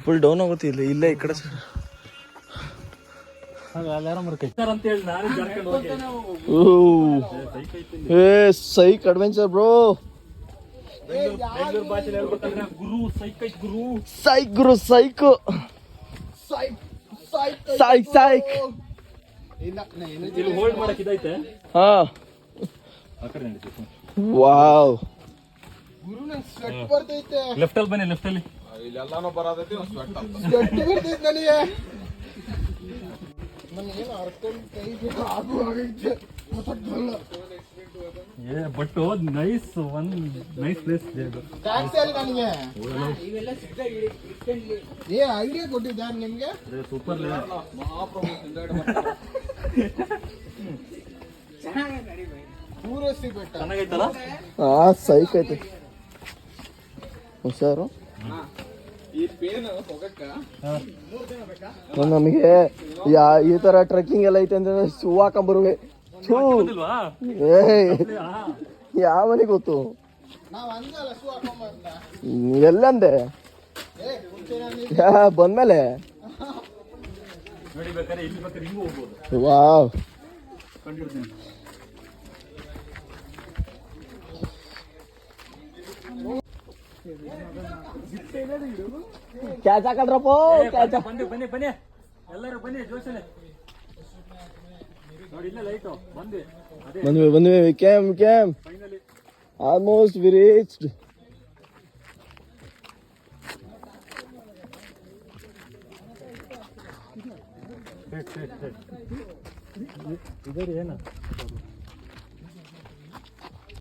Full down ಆಗುತ್ತೆ ಇಲ್ಲಿ ಇಲ್ಲೇ ಈ ಕಡೆ ಸೈಕ್ ಅಡ್ವೆಂಚರ್ ಬ್ರೋ. ಸೈಕ್ ಗುರು ಸೈಕ್ ಸೈಕ್ ಸೈಕ್. ಹಾ ವಾವ್. ಲೆಫ್ಟ್ ಅಲ್ಲಿ ಬನ್ನಿ, ಲೆಫ್ಟ್ ಅಲ್ಲಿ ಇಲ್ಲೆಲ್ಲಾನು ಬರೋದೈತಿ but nice one nice place. Idea ಕೊಟ್ಟಿದ್ದಾರೆ ನಿಮ್ಗೆ. ಸೂಪರ್ ಚೆನ್ನಾಗೈತಲ್ಲ. ಹಾ ಸೈಕ್ ಐತೆ ಹುಷಾರು. ನಮಗೆ ಈ ತರ ಟ್ರೆಕ್ಕಿಂಗ್ ಎಲ್ಲ ಐತೆ ಅಂದ್ರೆ ಶೂ ಹಾಕೊಂಬರುವೆ. ಯಾವನಿಗೆ ಗೊತ್ತು ಎಲ್ಲಂದೆ ಬಂದ್ಮೇಲೆ. ವಾವ್ ಕ್ಯಾಚ್ ಹಾಕಲ್ರಪ್ಪ. ಬನ್ನಿ ಬನ್ನಿ ಬನ್ನಿ ಎಲ್ಲರೂ ಬನ್ನಿ ಜೋಶಲೆ ನೋಡಿ. ಇಲ್ಲ ಲೈಟು ಬಂದ್ವಿ ಕ್ಯಾಮ್ ಆಲ್ಮೋಸ್ಟ್ ವಿ ರೀಚ್ಡ್. ಇದರ ಏನು